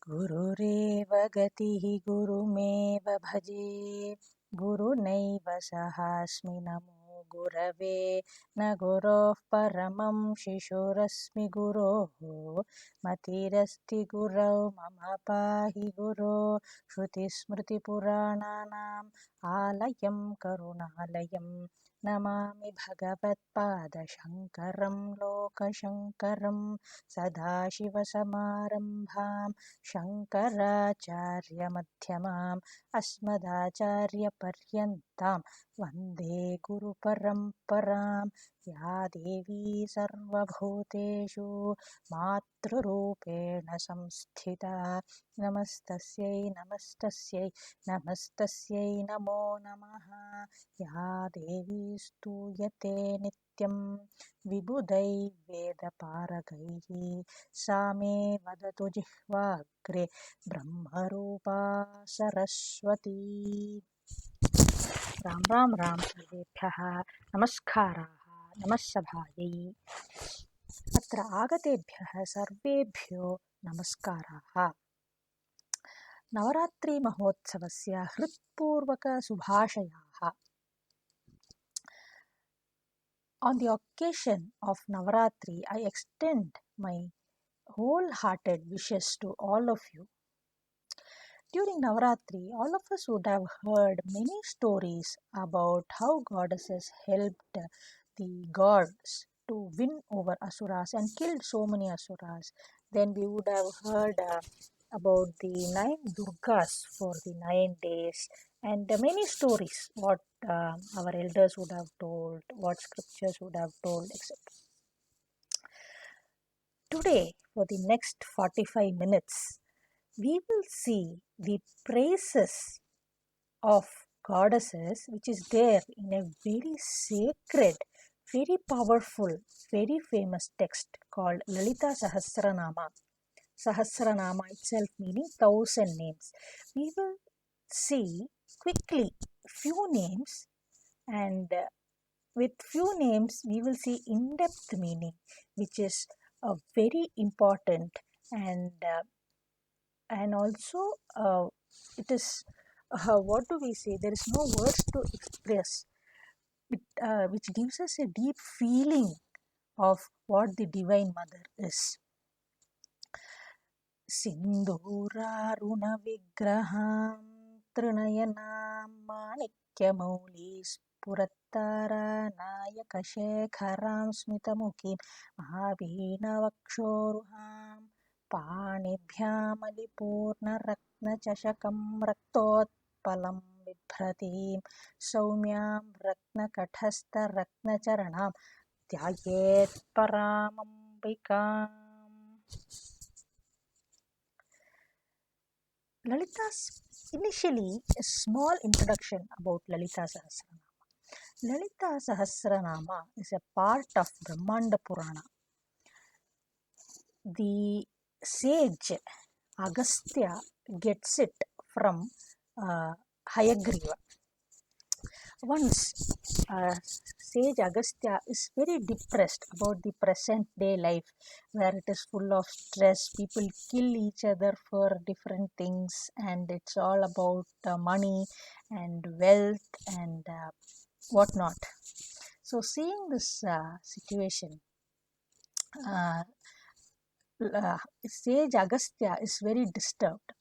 गुरुरेव गतिः गुरुमेव भजे गुरुनैव सहास्मि नमो गुरवे न गुरोः परमं शिशुरस्मि गुरोः मतिरस्ति गुरौ मम पाहि गुरो श्रुतिस्मृतिपुराणानाम् आलयं करुणालयं नमामि भगवत्पादशङ्करं लोकशङ्करं सदाशिवसमारम्भां शङ्कराचार्यमध्यमाम् अस्मदाचार्यपर्यन्तां वन्दे गुरुपरम्परां या देवी सर्वभूतेषु मातृरूपेण संस्थिता नमस्तस्यै नमस्तस्यै नमस्तस्यै नमो नमः। या देवी स्तूयते नित्यं विबुधै वेदपारगैः सा मे वदतु जिह्वाग्रे ब्रह्मरूपा सरस्वती। राम राम राम सर्वेभ्यः नमस्काराः नमः सभायै। अत्र आगतेभ्यः सर्वेभ्यो नमस्काराः। Navratri महोत्सवस्य हृत्पूर्वक शुभाशयाः। On the occasion of Navaratri, I extend my wholehearted wishes to all of you. During Navaratri, all of us would have heard many stories about how goddesses helped the gods to win over asuras and killed so many asuras. Then we would have heard about the 9 Durgas for the 9 days and many stories what our elders would have told, what scriptures would have told, etc. Today, for the next 45 minutes, we will see the praises of goddesses which is there in a very sacred, very powerful, very famous text called Lalithasahasranaama. Sahasranama itself meaning 1000 names. We will see quickly few names, and with few names we will see in-depth meaning which is very important, and also it is what do we say, there is no words to express it, which gives us a deep feeling of what the Divine Mother is. Sindhuraruna vigraham trinayanam manikyamaulis purattara nayakashekharam smitamukhim mahaveenavakshoruham पाणिभ्यामलिपूर्णरत्नचषकं रक्तोत्पलं बिभ्रतीं सौम्यां रत्नकटस्थरत्नचरणां ध्यायेत् परामम्बिकाम्. Lalita's initially a small introduction about Lalithasahasranama. Lalithasahasranama is a part of Brahmanda Purana. The sage Agastya gets it from Hayagriva. Once sage Agastya is very depressed about the present day life where it is full of stress, people kill each other for different things, and it's all about money and wealth and whatnot. So seeing this situation, sage Agastya is very disturbed,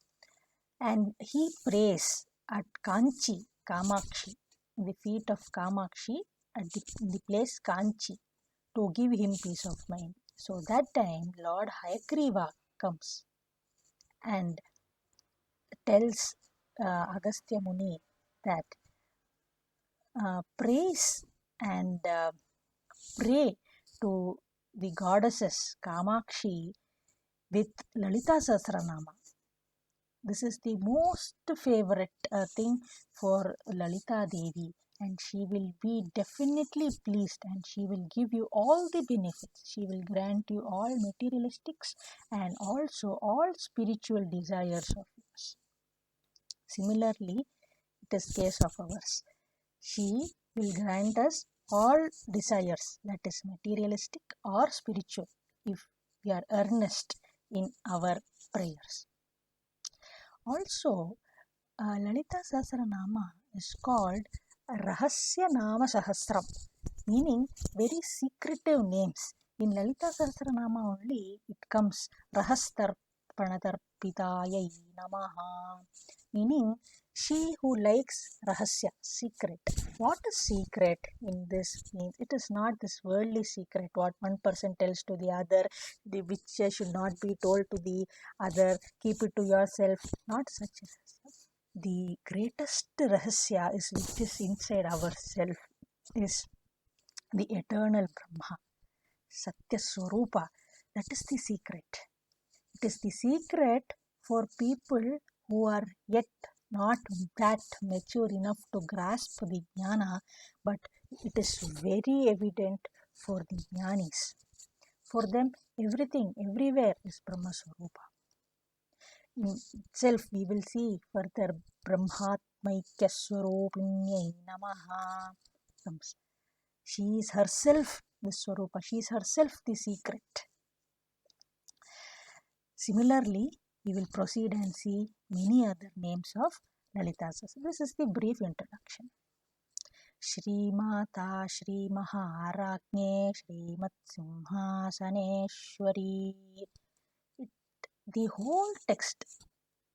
and he prays at Kanchi, Kamakshi, the feet of Kamakshi, at the place Kanchi, to give him peace of mind. So that time Lord Hayagriva comes and tells Agastya Muni that praise and pray to the goddesses Kamakshi with Lalithasahasranama. This is the most favorite thing for Lalita Devi, and she will be definitely pleased, and she will give you all the benefits. She will grant you all materialistics and also all spiritual desires of yours. Similarly, it is case of ours. She will grant us all desires, that is materialistic or spiritual, if we are earnest in our prayers. Also, Lalithasahasranaama is called Rahasya Nama Sahasram, meaning very secretive names. In Lalithasahasranaama only it comes Rahastarpanatarpitayai Namaha, meaning she who likes Rahasya, secret. What is secret in this means? It is not this worldly secret, what one person tells to the other, which should not be told to the other, keep it to yourself, not such a rahasya. The greatest rahasya is which is inside ourselves, is the eternal Brahma, Satya Swarupa. That is the secret. It is the secret for people who are yet not that mature enough to grasp the jnana, but it is very evident for the jnanis. For them, everything, everywhere is Brahma Swarupa. In itself, we will see further Brahmatmaikya Swarupinyai Namaha comes. She is herself the Swarupa, she is herself the secret. Similarly, we will proceed and see many other names of Lalithasahasranaama. This is the brief introduction. Shri Mata Shri Maharajne Shrimat Simhasaneshwari. The whole text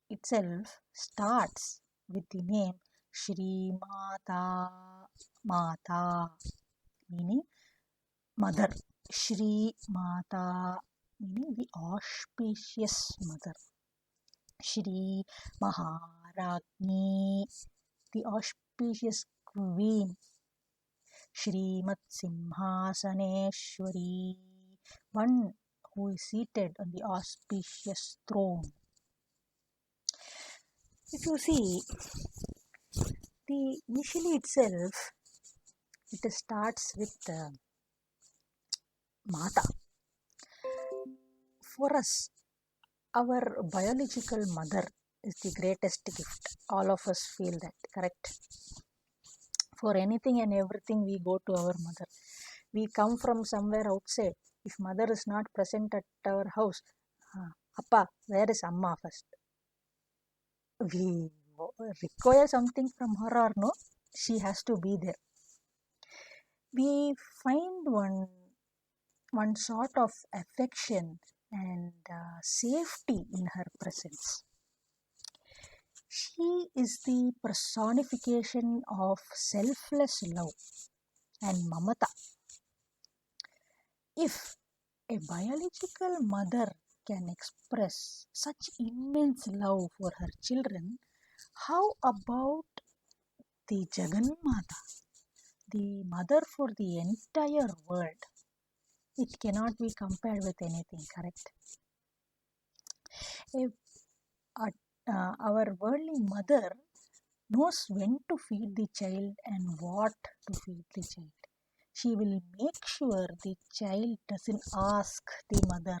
itself starts with the name Shri Mata, meaning mother. Shri Mata, meaning the auspicious mother. Shri Maharajni, the auspicious queen. Shrimat Simhasaneshwari, one who is seated on the auspicious throne. If you see, initially itself, it starts with Mata. For us, our biological mother is the greatest gift. All of us feel that, correct? For anything and everything, we go to our mother. We come from somewhere outside. If mother is not present at our house, Appa, where is Amma first? We require something from her or no, she has to be there. We find one sort of affection and safety in her presence. She is the personification of selfless love and mamata. If a biological mother can express such immense love for her children, how about the Jagannatha, the mother for the entire world? It cannot be compared with anything, correct? If our worldly mother knows when to feed the child and what to feed the child. She will make sure the child doesn't ask the mother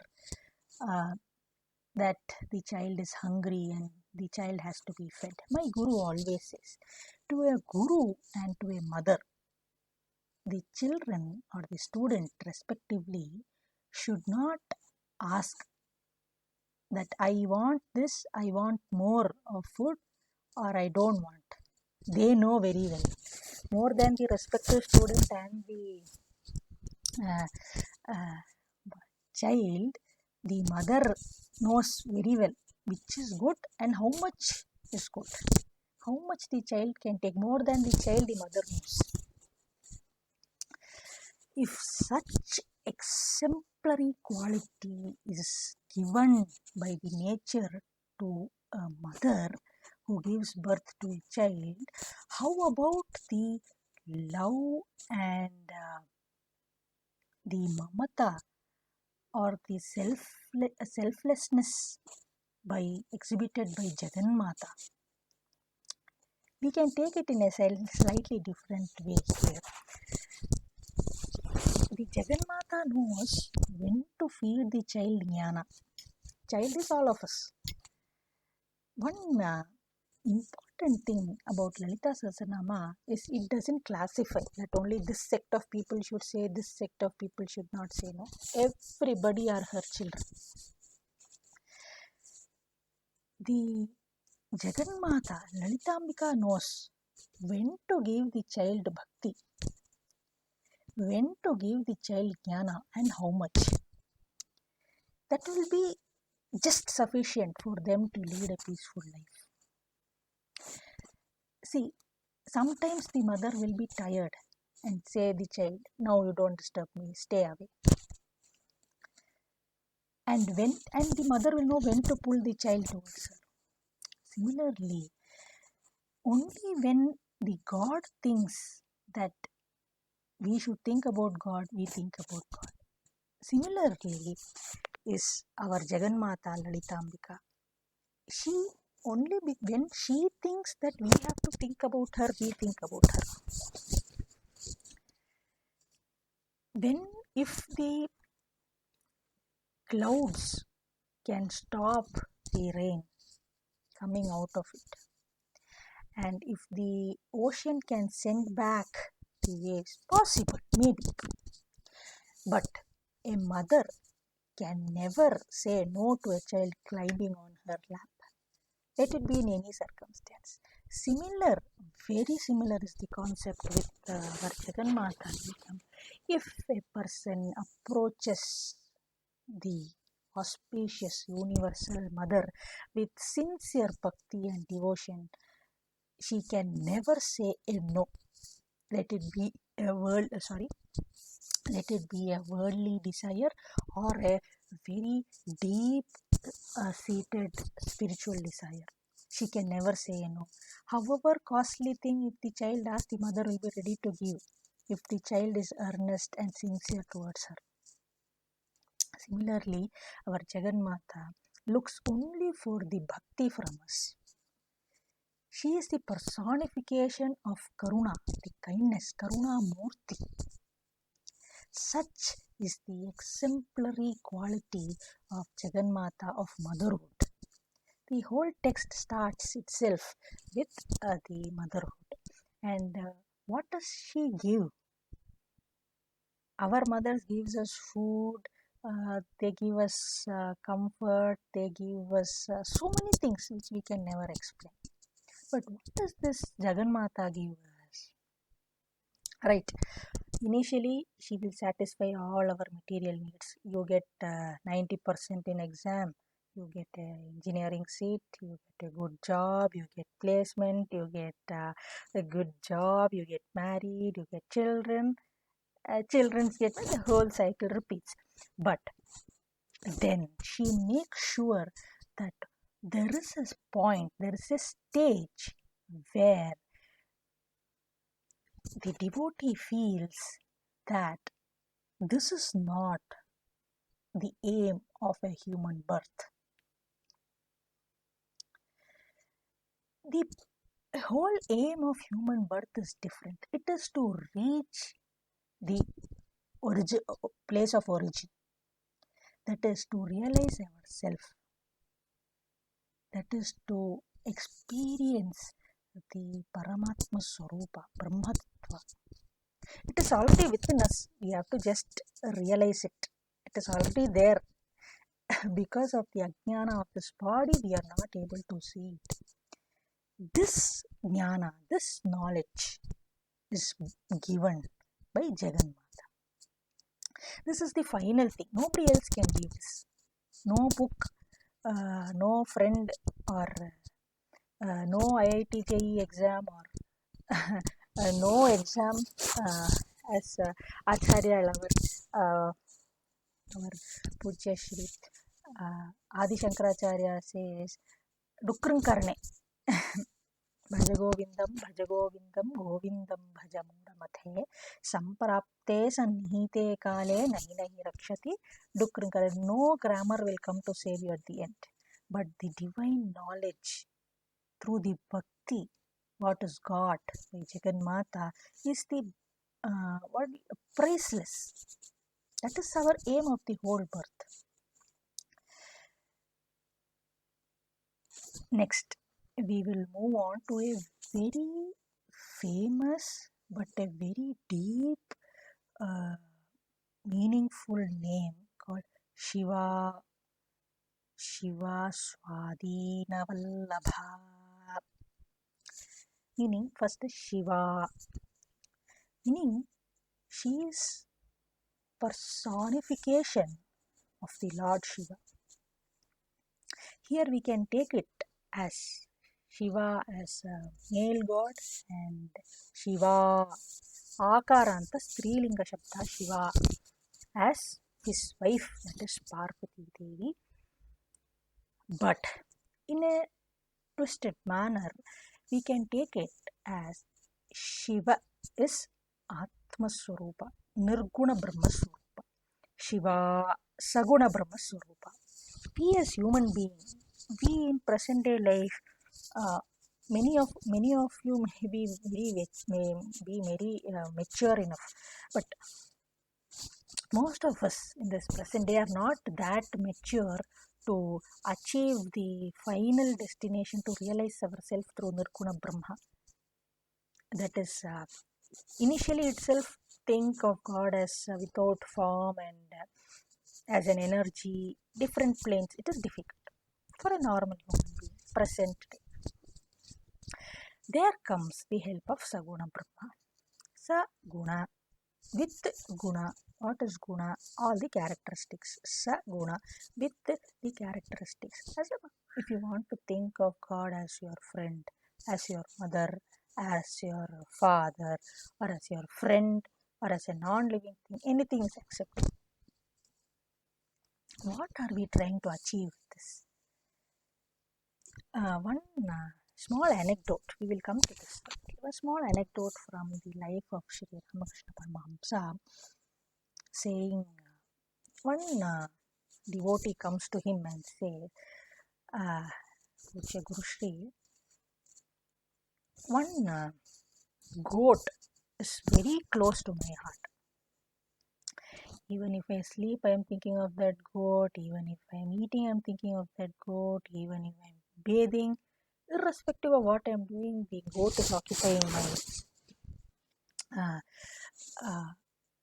that the child is hungry and the child has to be fed. My guru always says, to a guru and to a mother, the children or the student respectively should not ask that I want this, I want more of food, or I don't want. They know very well. More than the respective student and the child, the mother knows very well which is good and how much is good. How much the child can take. More than the child, the mother knows. If such exemplary quality is given by the nature to a mother who gives birth to a child, how about the love and the mamata or the selflessness exhibited by Jagannatha? We can take it in a slightly different way here. The Jagannatha knows when to feed the child jnana. Child is all of us. One important thing about Lalithasahasranaama is it doesn't classify that only this sect of people should say, this sect of people should not say. No, everybody are her children. The Jagannatha, Lalitambika knows when to give the child bhakti, when to give the child jnana and how much. That will be just sufficient for them to lead a peaceful life. See, sometimes the mother will be tired and say the child, "No, you don't disturb me, stay away." And the mother will know when to pull the child towards her. Similarly, only when the God thinks that we should think about God, we think about God. Similarly is our Jagannatha Lalitambika. She only when she thinks that we have to think about her, we think about her. Then if the clouds can stop the rain coming out of it, and if the ocean can send back the waves, possible, maybe. But a mother can never say no to a child climbing on her lap. Let it be in any circumstance. Similar, very similar is the concept with our Jagannatha. If a person approaches the auspicious universal mother with sincere bhakti and devotion, she can never say a no. Let it be a worldly desire or a very deep seated spiritual desire. She can never say no. However costly thing, if the child asks, the mother will be ready to give if the child is earnest and sincere towards her. Similarly, our Jagannatha looks only for the bhakti from us. She is the personification of Karuna, the kindness, Karuna Murti. Such is the exemplary quality of Jagannatha, of motherhood. The whole text starts itself with the motherhood. And what does she give? Our mothers gives us food, they give us comfort, they give us so many things which we can never explain. But what does this Jagannatha give us? Right. Initially, she will satisfy all our material needs. You get 90% in exam, you get an engineering seat, you get a good job, you get placement, you get a good job, you get married, you get children. Children's get the whole cycle repeats. But then she makes sure that there is a point, there is a stage where the devotee feels that this is not the aim of a human birth. The whole aim of human birth is different. It is to reach the place of origin. That is to realize ourselves. That is to experience the Paramatma Swarupa, Brahmatva. It is already within us. We have to just realize it. It is already there. Because of the ajnana of this body, we are not able to see it. This jnana, this knowledge is given by Jagannatha. This is the final thing. Nobody else can give this. No book, no friend, or no IIT JEE exam, or no exam, as Acharya, our Pujya Shri Adi Shankaracharya says, Dukran Karne. Bhaja Govindam, Govindam Bhaja Mudamathe, Samprapte Sanhite Kale, Nahi Rakshati, Dukran Karne. No grammar will come to save you at the end. But the divine knowledge through the bhakti, what is God by Jagannatha, is the priceless. That is our aim of the whole birth. Next, we will move on to a very famous but a very deep, meaningful name called Shiva Swadhina Vallabha. meaning first Shiva, meaning she is personification of the Lord Shiva. Here we can take it as Shiva as a male god and Shiva Akaranta Strilinga Shabda Shiva as his wife, that is Parvati Devi. But in a twisted manner, we can take it as Shiva is Atma Swarupa, Nirguna Brahma Swarupa, Shiva Saguna Brahma Swarupa. We as human beings, we in present day life, many of you may be very mature enough, but most of us in this present day are not that mature to achieve the final destination to realize ourselves through Nirguna Brahma. That is, initially itself think of God as without form and as an energy, different planes. It is difficult for a normal human being present day. There comes the help of Saguna Brahma. Saguna, with guna. What is guna? All the characteristics. Saguna, with the characteristics. If you want to think of God as your friend, as your mother, as your father, or as your friend, or as a non-living thing, anything is acceptable. What are we trying to achieve with this? One small anecdote, we will come to this. A small anecdote from the life of Sri Ramakrishna Paramahamsa, saying one devotee comes to him and says, Guru Shri, one goat is very close to my heart. Even if I sleep, I am thinking of that goat. Even if I am eating, I am thinking of that goat. Even if I am bathing, irrespective of what I am doing, the goat is occupying my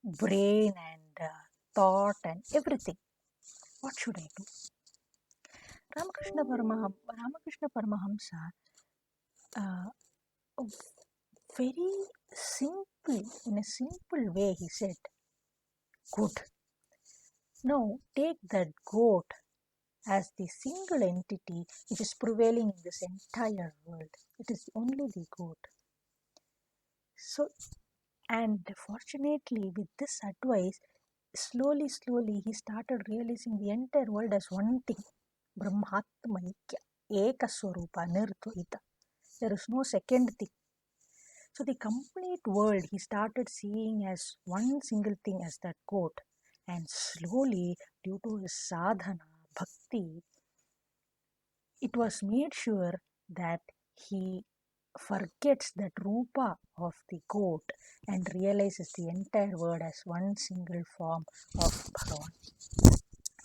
brain and thought and everything. What should I do? Ramakrishna Paramahamsa, very simple, in a simple way, he said, good. Now take that goat as the single entity which is prevailing in this entire world. It is only the goat. So, and fortunately, with this advice, slowly he started realizing the entire world as one thing. Brahmatma Ikya, Eka Swarupa, Nirdvaita. There is no second thing. So the complete world he started seeing as one single thing, as that goat. And slowly, due to his sadhana, bhakti, it was made sure that he forgets that rupa of the goat and realizes the entire world as one single form of Bhagavan.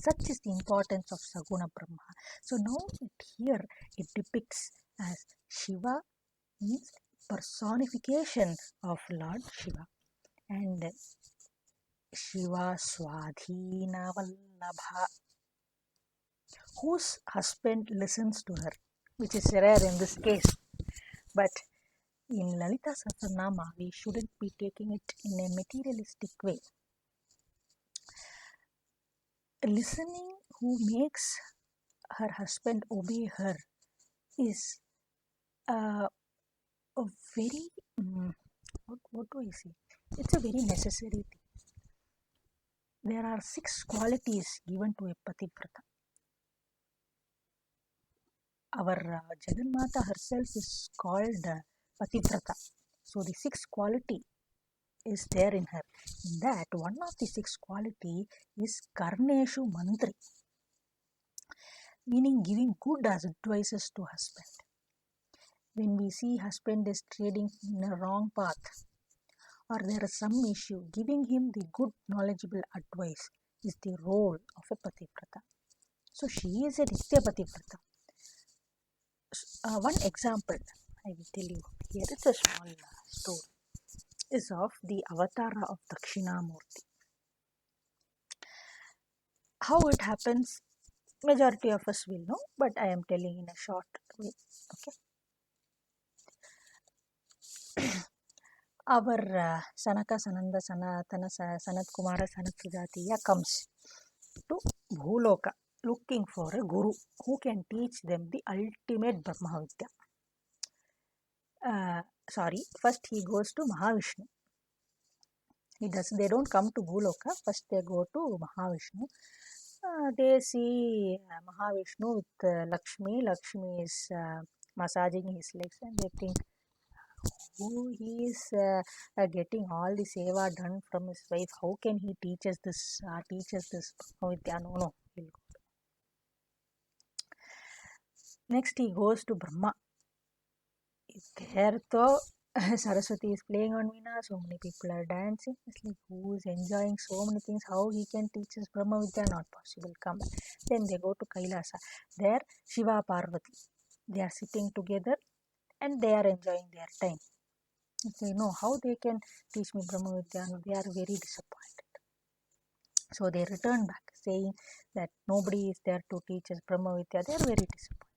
Such is the importance of Saguna Brahma. So now here it depicts as Shiva means personification of Lord Shiva, and Shiva Swadhina Vallabha, whose husband listens to her, which is rare in this case. But in Lalithasahasranaama, we shouldn't be taking it in a materialistic way. Listening who makes her husband obey her is a very, what do I say? It's a very necessary thing. There are 6 qualities given to a pativrata. Our Jagannatha herself is called pativrata. So the 6th quality is there in her. In that, one of the 6 quality is Karneshu Mantri, meaning giving good advices to husband. When we see husband is trading in a wrong path or there is some issue, giving him the good knowledgeable advice is the role of a pativrata. So she is a Nitya pativrata. One example I will tell you here, it's a small story, is of the avatara of Dakshinamurti. How it happens, majority of us will know, but I am telling in a short way. Okay. our Sanaka, Sananda, Sanatana, Sanat Kumara, Sanat Sujatiya comes to Bhuloka looking for a guru who can teach them the ultimate Brahma Vidya. First he goes to Mahavishnu. They don't come to Bhuloka, first they go to Mahavishnu. They see Mahavishnu with Lakshmi. Lakshmi is massaging his legs, and they think, oh, he is getting all the seva done from his wife. How can he teach us this? Brahma Vidya? No. Next he goes to Brahma. There though Saraswati is playing on Veena, so many people are dancing. It's like, who is enjoying so many things? How he can teach us Brahma Vidya? Not possible. Come. Then they go to Kailasa. There Shiva Parvati. They are sitting together and they are enjoying their time. They know how they can teach me Brahma Vidya. They are very disappointed. So they return back saying that nobody is there to teach us Brahma Vidya. They are very disappointed.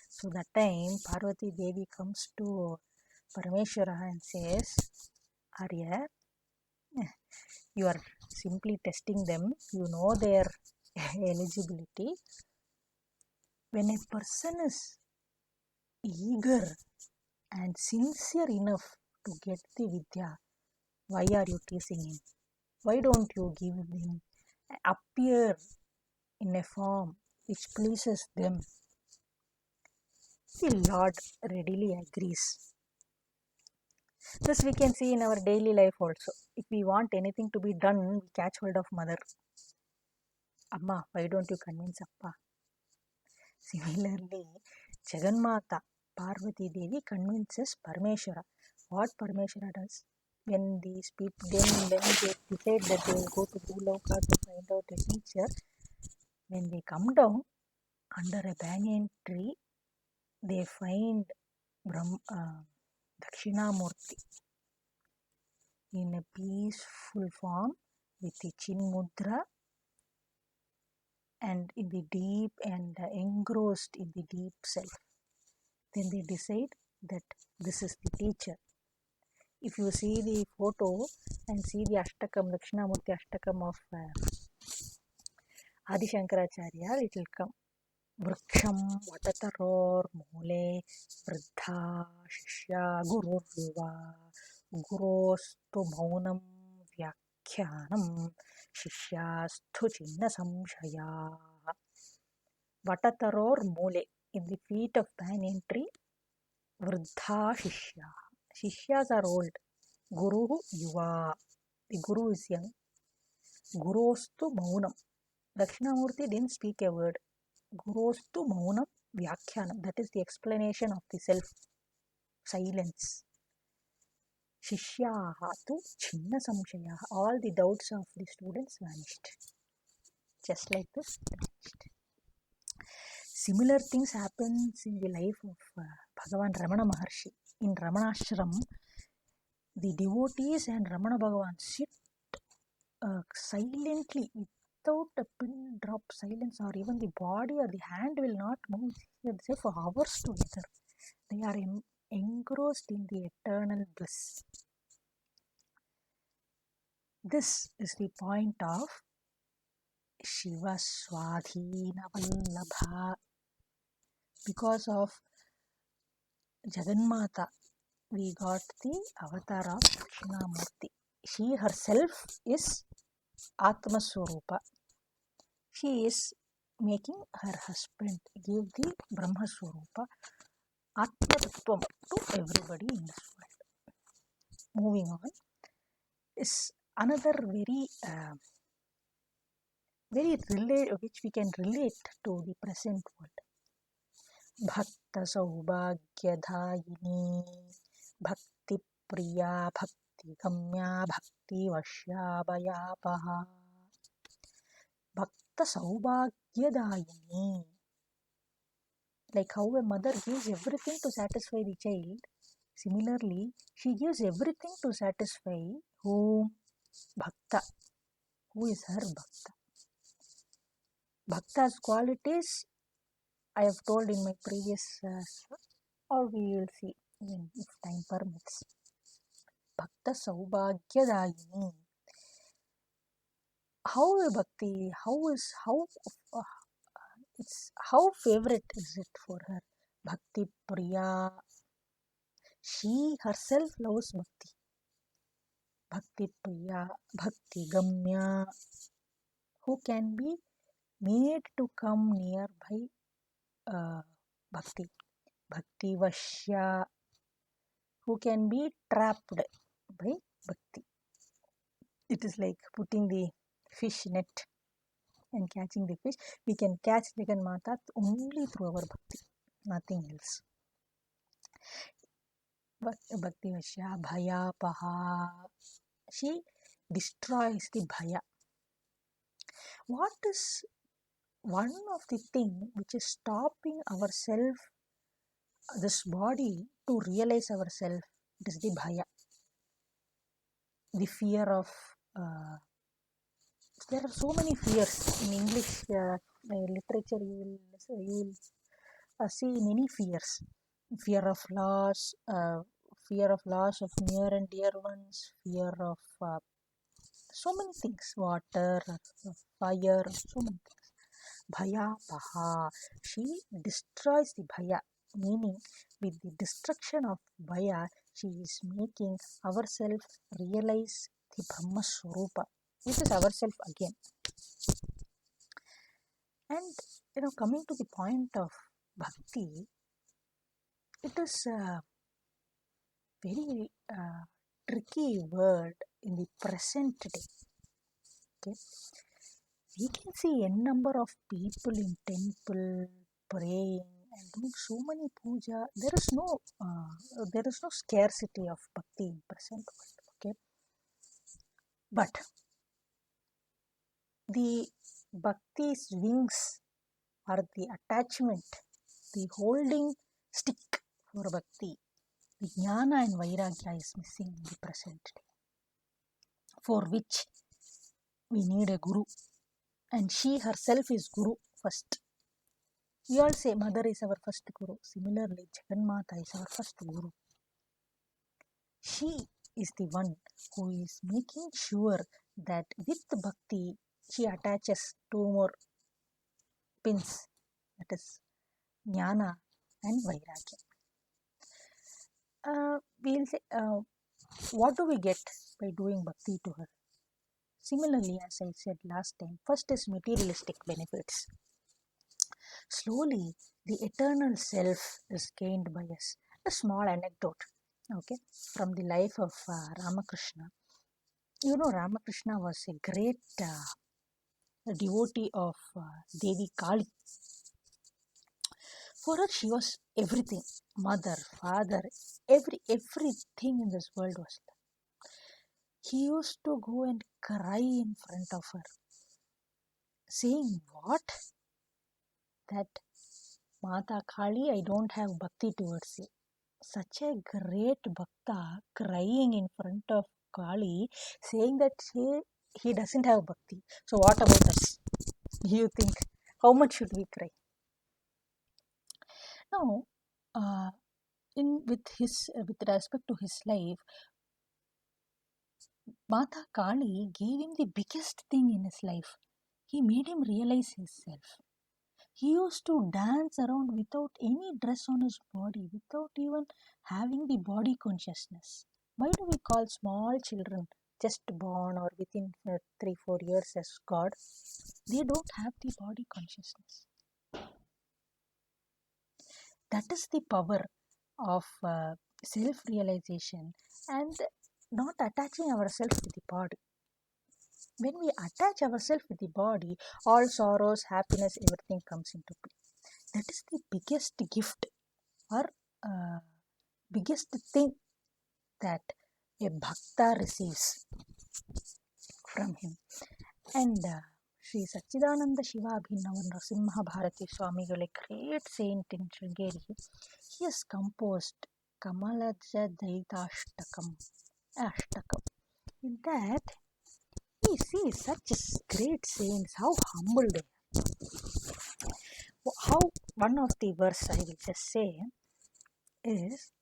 So that time Parvati Devi comes to Parameshwara and says, Arya, you are simply testing them. You know their eligibility. When a person is eager and sincere enough to get the Vidya, why are you teasing him? Why don't you give him appear in a form which pleases them? The Lord readily agrees. This we can see in our daily life also. If we want anything to be done, we catch hold of mother. Amma, why don't you convince Appa? Similarly, Jagannatha, Parvati Devi convinces Parameshwara. What Parameshwara does? When these people, when they decide that they will go to Bhuloka to find out a teacher, when they come down under a banyan tree, they find Dakshinamurti in a peaceful form with the chin mudra and in the deep and engrossed in the deep self. Then they decide that this is the teacher. If you see the photo and see the Ashtakam, Dakshinamurti Ashtakam of Adi Shankaracharya, it will come. Vriksham Vatataror Mole Vriddha Shishya Guru Yuva Gurostu Maunam Vyakhyanam Shishyastu Chinna Samshaya. Vatataror Mole, in the feet of banyan tree, Vriddha Shishya. Shishyas are old. Guru Yuva. The Guru is young. Gurostu Maunam. Dakshinamurti didn't speak a word. Gurostu Maunam Vyakhyanam. That is the explanation of the self. Silence. Shishyaha tu Chinna Samshaya. All the doubts of the students vanished. Just like this, vanished. Similar things happens in the life of Bhagavan Ramana Maharshi. In Ramanashram, the devotees and Ramana Bhagavan sit silently without a pin drop silence, or even the body or the hand will not move. They say for hours together. They are engrossed in the eternal bliss. This is the point of Shiva Swadhina Vallabha. Because of Jagannatha, we got the avatar of Dakshinamurti. She herself is Atma Swarupa. She is making her husband give the Brahma Swarupa, Atma Tattvam, to everybody in this world. Moving on is another which we can relate to the present world. Bhakta Saubhagyadayini, Bhakti Priya, Bhakti Gamya, Bhakti Vashyabayapaha. Bhakta Saubhagyadayini. Like how a mother gives everything to satisfy the child, similarly, she gives everything to satisfy whom? Bhakta. Who is her Bhakta? Bhakta's qualities I have told in my previous or we will see. if time permits. Bhakta Saubhagyadayini. How a bhakti, uh, how favorite is it for her? Bhakti Priya. She herself loves bhakti. Bhakti Priya, Bhakti Gamya, who can be made to come near by bhakti. Bhakti Vashya, who can be trapped by bhakti. It is like putting the fish net and catching the fish. We can catch Jagannatha only through our bhakti, nothing else. Bhakti Vashya, Bhaya Paha. She destroys the Bhaya. What is one of the things which is stopping ourselves, this body, to realize ourselves? It is the Bhaya. The fear of, there are so many fears in English literature. You will see many fears. Fear of loss, of near and dear ones, fear of so many things, water, fire, so many things. Bhaya Paha. She destroys the Bhaya, meaning with the destruction of Bhaya, she is making ourselves realize the Brahma Swarupa, which is ourself again. And coming to the point of bhakti, it is a very tricky word in the present day. Okay, we can see a number of people in temple praying and doing so many puja. There is no scarcity of bhakti in present world. Okay, but the bhakti's wings are the attachment, the holding stick for bhakti. The jnana and vairagya is missing in the present day, for which we need a guru, and she herself is guru first. We all say mother is our first guru. Similarly, Jagannatha is our first guru. She is the one who is making sure that with bhakti she attaches two more pins, that is jnana and vairagya. We'll say, what do we get by doing bhakti to her? Similarly, as I said last time, first is materialistic benefits. Slowly, the eternal self is gained by us. A small anecdote, okay, from the life of Ramakrishna. Ramakrishna was a great devotee of Devi Kali. For her, she was everything. Mother, father, everything in this world was there. He used to go and cry in front of her, saying, what? That Mata Kali, I don't have bhakti towards you. Such a great bhakta crying in front of Kali, saying that he doesn't have bhakti. So what about us? You think, how much should we cry? Now, with respect to his life, Mata Kali gave him the biggest thing in his life. He made him realize himself. He used to dance around without any dress on his body, without even having the body consciousness. Why do we call small children just born or within 3-4 years as God? They don't have the body consciousness. That is the power of self-realization and not attaching ourselves to the body. When we attach ourselves with the body, all sorrows, happiness, everything comes into play. That is the biggest gift or biggest thing that a bhakta receives from him. And Sri Satchidananda Shiva Abhinav Narasimha Bharati Swamigal, a great saint in Sringeri, he has composed Kamalaja Daitashtakam. In that, we see such great saints, how humble they are. How one of the verse I will just say is,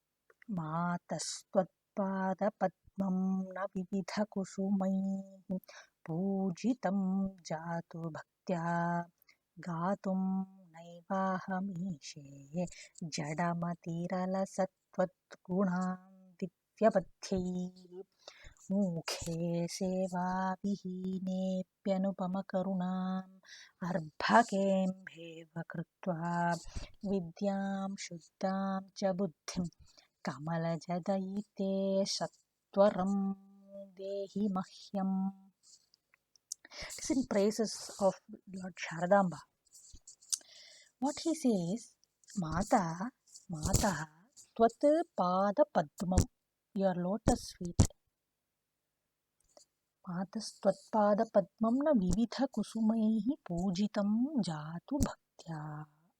मातस्त्वत्पादपद्मं न विविधकुसुमैः पूजितं जातु भक्त्या गातुं नैवाहमीशे जडमतिरलसत्त्वद्गुणां दिव्यपथ्यैः मुखे सेवाविहीनेऽप्यनुपमकरुणाम् अर्भकेऽम्भेव कृत्वा विद्यां शुद्धां च बुद्धिं कमलजदयिते सत्वरं देहि मह्यम्. It is in praises of Lord Sharadamba. What he says, Mata, Tvat Pada Padmam, your lotus feet. Matastvatpada Padmamna Vividha Kusumaihi Pujitam Jatu Bhaktya.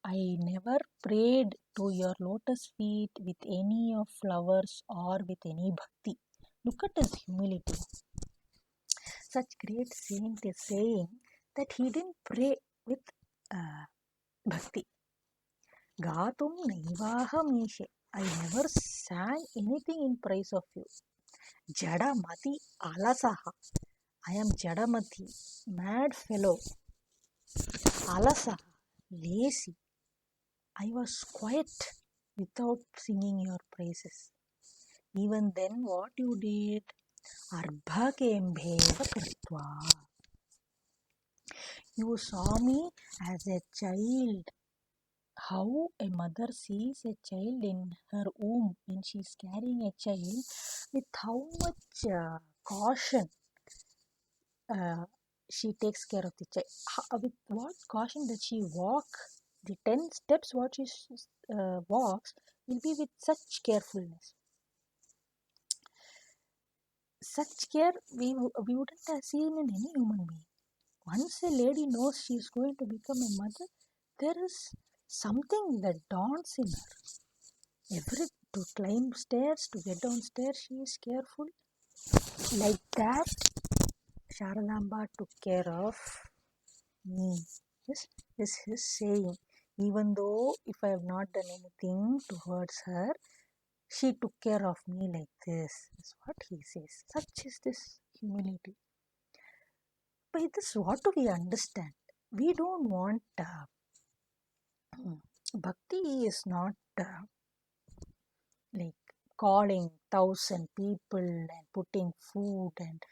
I never prayed to your lotus feet with any of flowers or with any bhakti. Look at his humility. Such great saint is saying that he didn't pray with bhakti. Gatum naivahamishe. I never sang anything in praise of you. Jadamati alasaha. I am Jadamati, mad fellow. Alasaha, lazy. I was quiet without singing your praises. Even then, what you did? Arbhakembheva kritva. You saw me as a child. How a mother sees a child in her womb when she is carrying a child, with how much caution she takes care of the child. With what caution does she walk? The 10 steps what she walks will be with such carefulness. Such care we wouldn't have seen in any human being. Once a lady knows she is going to become a mother, there is something that dawns in her. To climb stairs, to get downstairs, she is careful. Like that, Sharadamba took care of me. This is his saying. Even though if I have not done anything towards her, she took care of me like this. That's what he says. Such is this humility. By this, what do we understand? We don't want bhakti is not like calling 1,000 people and putting food and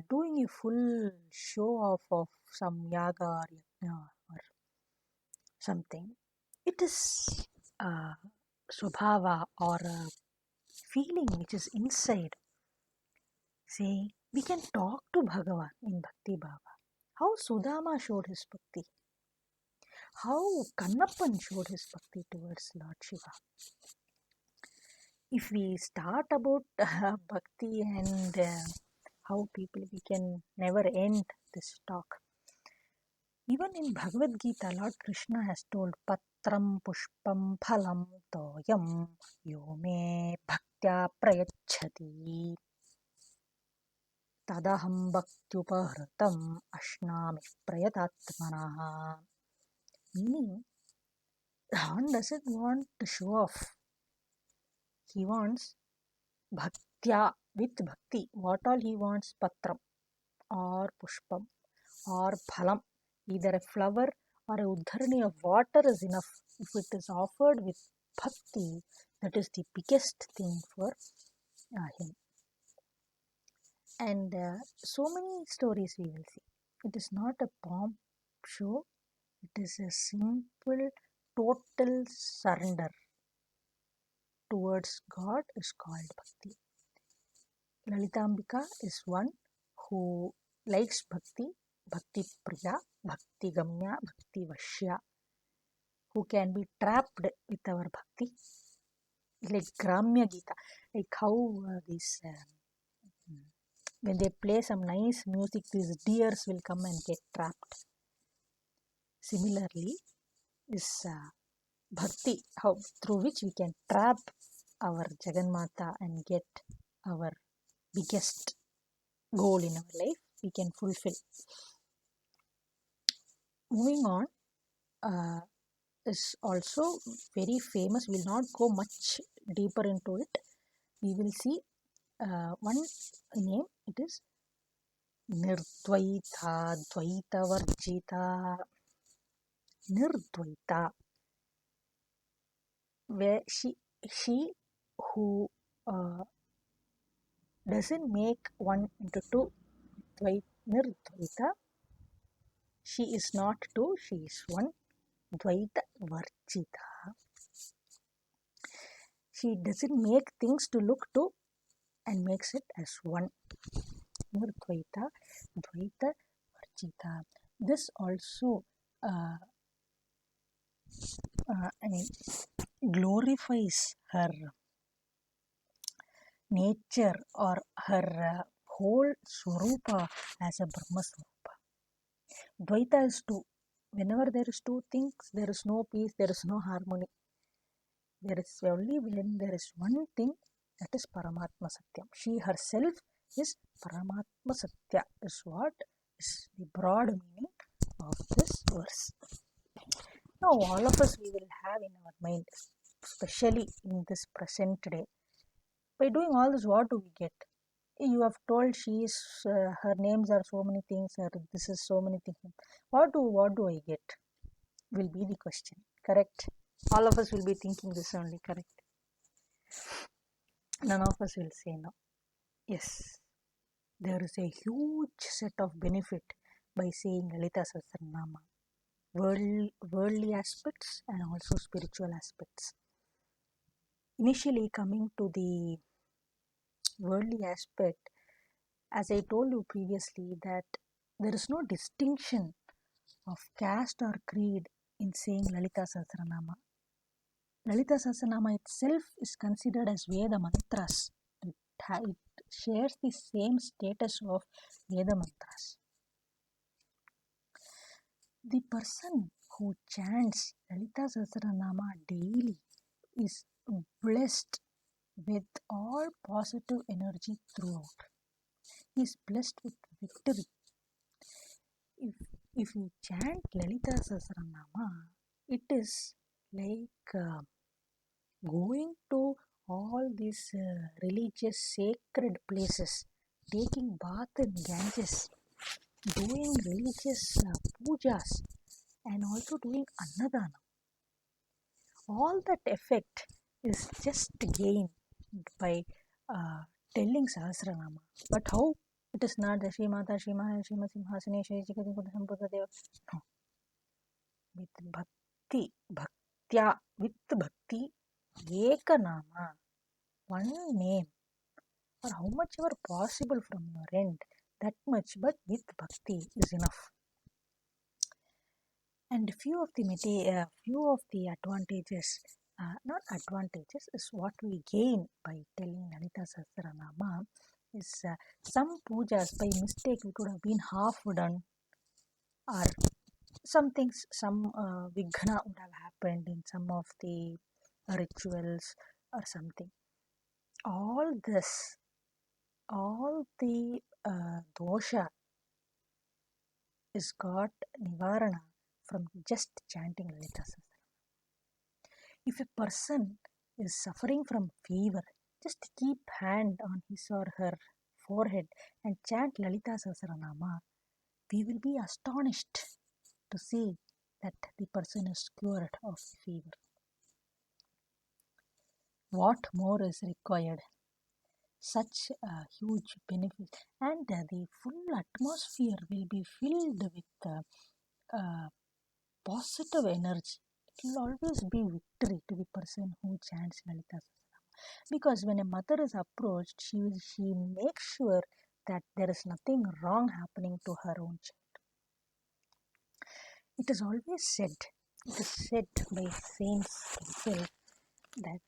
doing a full show off of some yaga or something. It is swabhava or a feeling which is inside. See, we can talk to Bhagavan in Bhakti Bhava. How Sudama showed his bhakti. How Kannappan showed his bhakti towards Lord Shiva. If we start about bhakti and how people, we can never end this talk. Even in Bhagavad Gita, Lord Krishna has told Patram Pushpam Phalam Toyam Yome Bhaktya Prayachati Tadaham Bhaktyupahratam Ashnami Prayatatmanaha. Meaning, Ram doesn't want to show off. He wants bhaktya, with bhakti. What all he wants? Patram or pushpam or phalam. Either a flower or a uddharani of water is enough. If it is offered with bhakti, that is the biggest thing for him. And so many stories we will see. It is not a pomp show. It is a simple, total surrender towards God is called bhakti. Lalitambika is one who likes bhakti, bhakti priya, bhakti gamya, bhakti vashya, who can be trapped with our bhakti, like Gramya Gita, like how when they play some nice music, these deers will come and get trapped. Similarly, is bhakti, how through which we can trap our Jagannatha and get our biggest goal in our life, we can fulfill. Moving on, is also very famous. We will not go much deeper into it. We will see one name. It is Nirdvaita, Dvaita Varjita. Nirdvaita, where she who doesn't make one into two. Nirdvaita, she is not two, she is one. Dvaita Varjita, she doesn't make things to look two and makes it as one. Nirdvaita, Dvaita Varjita. This also glorifies her nature or her whole Swarupa as a Brahma Swarupa. Dvaita is two. Whenever there is two things, there is no peace, there is no harmony. There is only when there is one thing, that is Paramatma Satyam. She herself is Paramatma Satya, is what is the broad meaning of this verse. Now all of us we will have in our mind, especially in this present day, by doing all this, what do we get? You have told she is, her names are so many things, this is so many things. What do I get? Will be the question. Correct? All of us will be thinking this only, correct? None of us will say no. Yes, there is a huge set of benefit by saying Lalithasahasranaama. Worldly aspects and also spiritual aspects. Initially coming to the worldly aspect, as I told you previously, that there is no distinction of caste or creed in saying Lalithasahasranaama. Lalithasahasranaama itself is considered as Veda mantras. It shares the same status of Veda mantras. The person who chants Lalithasahasranaama daily is blessed with all positive energy throughout. He is blessed with victory. If you chant Lalithasahasranaama, it is like going to all these religious sacred places, taking bath in Ganges, doing religious pujas, and also doing annadana. All that effect is just gained by telling Sahasranama. But how? It is not the Srimata, Srimata, Srimad Simhasane, Shri Jigati Sampradaya. No. With bhakti, bhaktya, with bhakti, Ekanama, one name, or how much ever possible from your end, that much, but with bhakti is enough. And few of the advantages, not advantages, is what we gain by telling Lalithasahasranaama. Is some pujas by mistake we could have been half done, or some things, some vighna would have happened in some of the rituals or something. All this, all the dosha is got nivarana from just chanting Lalithasahasranaama. If a person is suffering from fever, just keep hand on his or her forehead and chant Lalithasahasranaama. We will be astonished to see that the person is cured of fever. What more is required? Such a huge benefit, and the full atmosphere will be filled with positive energy. It will always be victory to the person who chants Lalithasahasranaama. Because when a mother is approached, she makes sure that there is nothing wrong happening to her own child. It is always said, it is said by saints themselves, that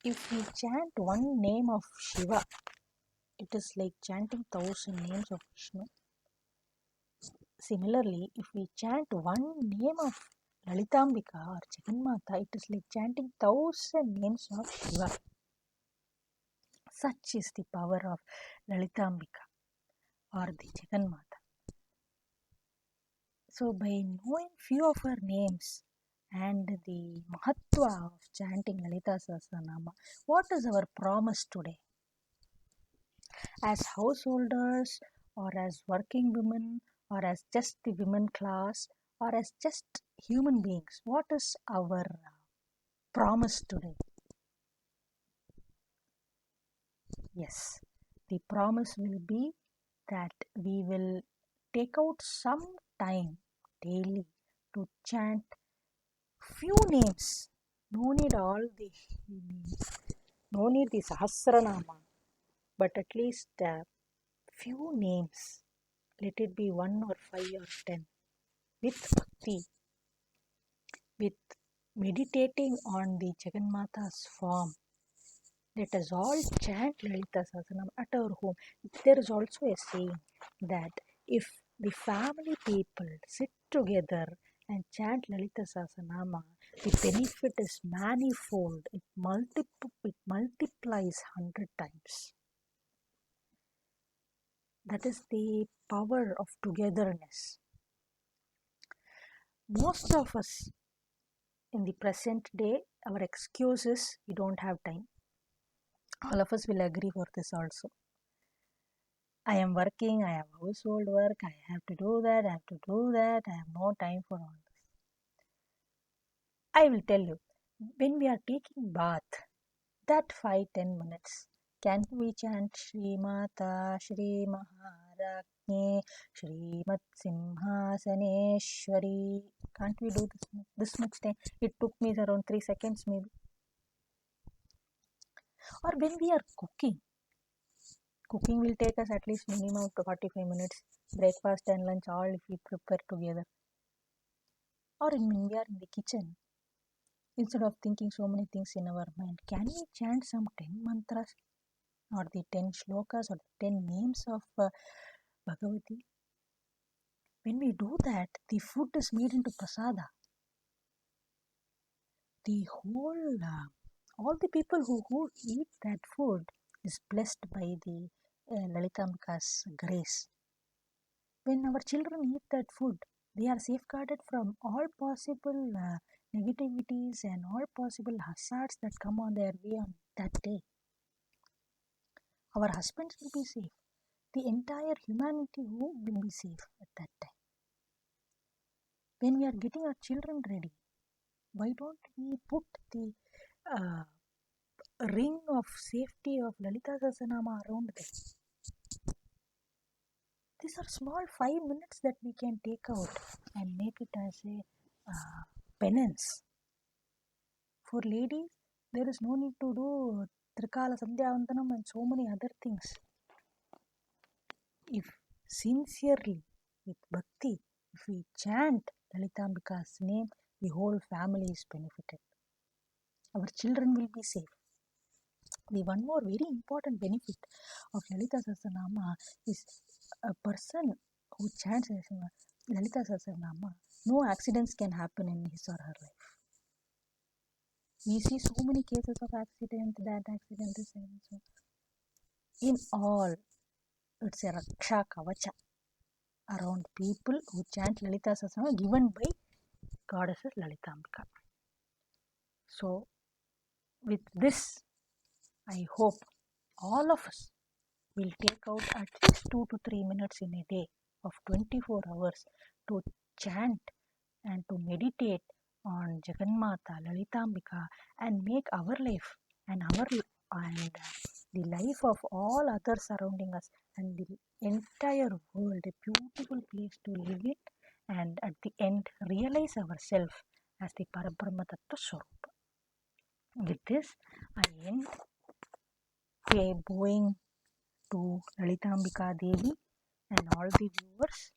if we chant one name of Shiva, it is like chanting 1,000 names of Vishnu. Similarly, if we chant one name of Lalitambika or Jagannatha, it is like chanting 1,000 names of Shiva. Such is the power of Lalitambika or the Jagannatha. So by knowing few of her names, and the Mahatva of chanting Lalithasahasranaama. What is our promise today? As householders, or as working women, or as just the women class, or as just human beings, what is our promise today? Yes, the promise will be that we will take out some time daily to chant few names. No need all the names, no need the Sahasranama, but at least few names. Let it be 1 or 5 or 10 with bhakti, with meditating on the Jagannatha's form. Let us all chant Lalithasahasranaama at our home. There is also a saying that if the family people sit together and chant Lalithasahasranaama, the benefit is manifold. It multiplies 100 times. That is the power of togetherness. Most of us in the present day, our excuse is we don't have time. All of us will agree for this also. I am working, I have household work, I have to do that, I have to do that, I have no time for all this. I will tell you, when we are taking bath, that 5-10 minutes, can we chant Shri Mata, Shri Maharajni, Shri Mat Simhasaneshwari? Can't we do this much time? It took me around 3 seconds maybe. Or when we are cooking will take us at least minimum 45 minutes. Breakfast and lunch all if we prepare together. Or when we are in the kitchen, instead of thinking so many things in our mind, can we chant some 10 mantras or the 10 shlokas or the 10 names of Bhagavati? When we do that, the food is made into prasada. The whole, all the people who eat that food is blessed by the Lalitambika's grace. When our children eat that food, they are safeguarded from all possible negativities and all possible hazards that come on their way on that day. Our husbands will be safe. The entire humanity will be safe at that time. When we are getting our children ready, why don't we put the ring of safety of Lalithasahasranaama around them? These are small 5 minutes that we can take out and make it as a penance. For ladies, there is no need to do Trikala Sandhyavandanam and so many other things. If sincerely, with bhakti, if we chant Lalitambika's name, the whole family is benefited. Our children will be safe. The one more very important benefit of Lalithasahasranaama is a person who chants Lalithasahasranaama, no accidents can happen in his or her life. We see so many cases of accident, that accident, this and so. In all, it's a Raksha Kavacha around people who chant Lalithasahasranaama given by goddesses Lalitambika. So, with this, I hope all of us will take out at least 2 to 3 minutes in a day of 24 hours to chant and to meditate on Jagannatha, Lalitambika, and make our life and the life of all others surrounding us and the entire world a beautiful place to live in, and at the end realize ourselves as the Parabrahma Tattva Swarupa. With this, I end by bowing to Lalitambika Devi and all the viewers.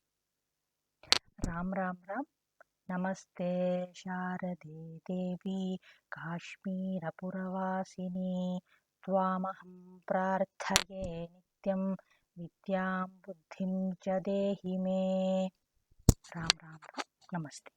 Ram Ram Ram. Namaste Sharade Devi Kashmirapurvasini Tvamaham Prarthaye Nityam Vidyam Buddhim Cha Dehi Me. Ram Ram Ram. Namaste.